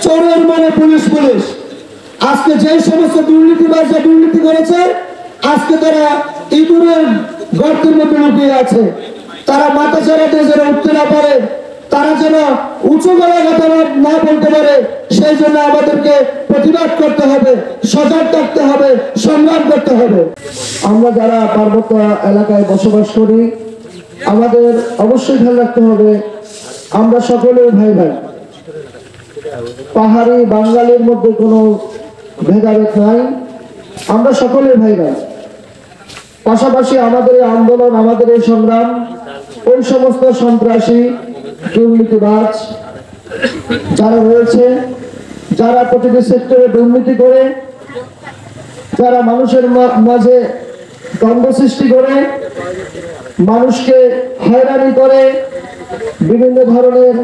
চোরের মনে police police. আজকে যে সমস্ত দুর্নীতিবাজরা দুর্নীতি করেছে, আজকে তারা ইঁদুরের গর্তের মধ্যে লুকিয়ে আছে। তারা মাথা ছাড়াতে যেন উঠতে না পারে, তারা যেন উঁচু গলায় কথা না বলতে পারে, সেই জন্য আমাদেরকে প্রতিবাদ করতে হবে, সজাগ থাকতে হবে, সংগ্রাম করতে হবে। আমরা যারা পার্বত্য এলাকায় বসবাস করি, আমাদের অবশ্যই খেয়াল রাখতে হবে আমরা সকলেই ভাই ভাই। পাহাড়ি বাঙালির মধ্যে কোনো ভেদাভেদ নাই, আমরা সকলেই ভাই ভাই। পাশাপাশি আমাদের এই আন্দোলন, আমাদের এই সংগ্রাম ওই সমস্ত সন্ত্রাসী দুর্নীতিবাজ যারা রয়েছে, যারা প্রতিটি সেক্টরে দুর্নীতি করে, যারা মানুষের মাঝে দ্বন্দ্ব সৃষ্টি করে, মানুষকে হয়রানি করে, বিভিন্ন ধরনের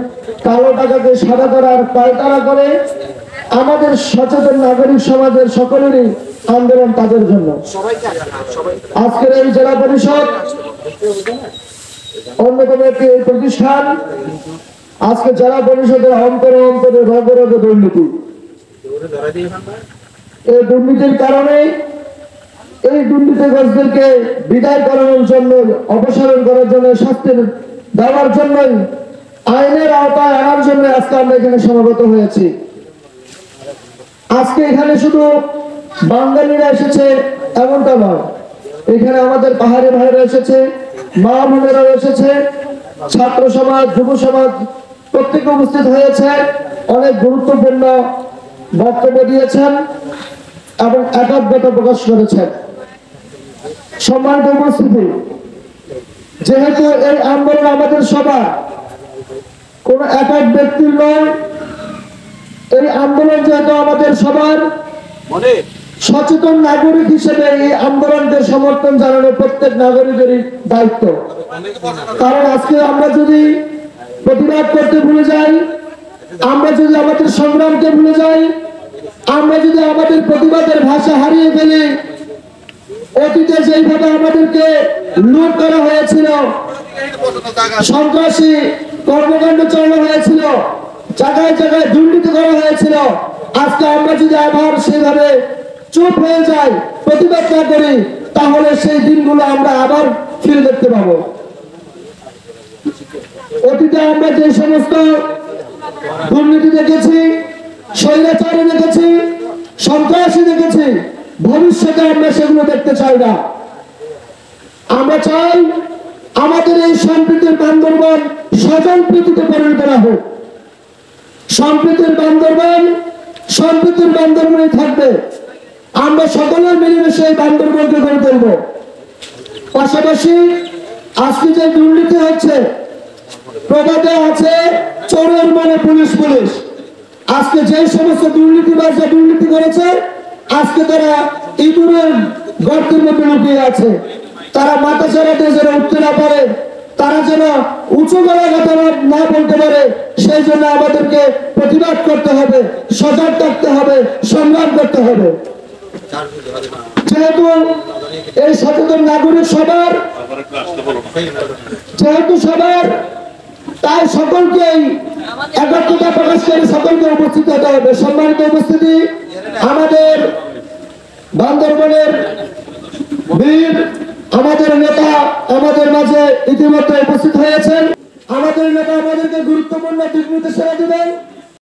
কালো টাকাকে সাদা করার পায়তারা করে, আমাদের সচেতন নাগরিক সমাজের সকলেরই আন্দোলন তাদের জন্য। আজকের এই জেলা পরিষদ অন্যতম একটি প্রতিষ্ঠান। আজকে জেলা পরিষদের অন্তরে অন্তরে রগে রগে দুর্নীতি। এই দুর্নীতির কারণে এই দুর্নীতিগ্রস্তদেরকে বিদায় করানোর জন্য, অপসারণ করার জন্য, শাস্তি দেওয়ার জন্যই, আইনের আওতায় আনার জন্য আজকে আমরা এখানে সমবেত হয়েছি। আজকে এখানে শুধু বাঙালিরা এসেছে এমনটা নয়, এখানে আমাদের পাহাড়ি ভাইরা এসেছে, মা বোনেরা এসেছে, ছাত্র সমাজ, যুব সমাজ প্রত্যেকে উপস্থিত হয়েছে, অনেক গুরুত্বপূর্ণ বক্তব্য দিয়েছেন এবং একাত্মতা প্রকাশ করেছেন। সম্মানিত উপস্থিতি, যেহেতু এই আন্দোলন আমাদের সবার, কোন একক ব্যক্তির নয়, এই আন্দোলন যেহেতু আমাদের সবার, সচেতন নাগরিক হিসেবে এই আন্দোলনকে সমর্থন জানানো প্রত্যেক নাগরিকেরই দায়িত্ব। কারণ আজকে আমরা যদি প্রতিবাদ করতে ভুলে যাই, আমরা যদি আমাদের সংগ্রামকে ভুলে যাই, আমরা যদি আমাদের প্রতিবাদের ভাষা হারিয়ে ফেলি, অতীতে যেইভাবে আমাদেরকে লুট করা হয়েছিল, সন্ত্রাসী কর্মকাণ্ড চালানো হয়েছিল, জায়গায় জায়গায় দুর্নীতি করা হয়েছিল, আজকে আমরা যদি আবার সেভাবে চুপ হয়ে যাই, প্রতিবাদ না করি, তাহলে সেই দিনগুলো আমরা আবার ফিরে দেখতে পাবো। অতীতে আমরা যে সমস্ত দুর্নীতি দেখেছি, স্বৈরাচারী দেখেছি, সন্ত্রাসী দেখেছি, ভবিষ্যতে আমরা সেগুলো দেখতে চাই না। আমরা চাই আমাদের এই সম্প্রীতির বান্দরবান স্বজনপ্রীতিতে পরিণত না হোক। সম্প্রীতির বান্দরবান সম্প্রীতির বান্দরবানই থাকবে। আমরা সকলে মিলেমিশে এই বান্দরবানকে গড়ে তুলব। পাশাপাশি আজকে যে দুর্নীতি হচ্ছে, প্রবাদে আছে চোরের মনে পুলিশ পুলিশ। আজকে যে সমস্ত দুর্নীতিবাজরা দুর্নীতি করেছে, আজকে তারা ইঁদুরের গর্তের মধ্যে লুকিয়ে আছে। তারা মাথা ছাড়াতে যেন উঠতে না পারে, তারা যেন উঁচু গলায় কথা না বলতে পারে, সেই জন্য আমাদেরকে প্রতিবাদ করতে হবে, সজাগ থাকতে হবে, সংগ্রাম করতে হবে। যেহেতু এই সচেতন নাগরিক সবার, যেহেতু সবার, তাই সকলকেই একত্রতা প্রকাশ করে সকলকে উপস্থিত হতে হবে। সম্মানিত উপস্থিতি, আমাদের বান্দরবানের বীর, আমাদের নেতা আমাদের মাঝে ইতিমধ্যে উপস্থিত হয়েছেন। আমাদের নেতা আমাদেরকে গুরুত্বপূর্ণ দিক নির্দেশনা দেবেন।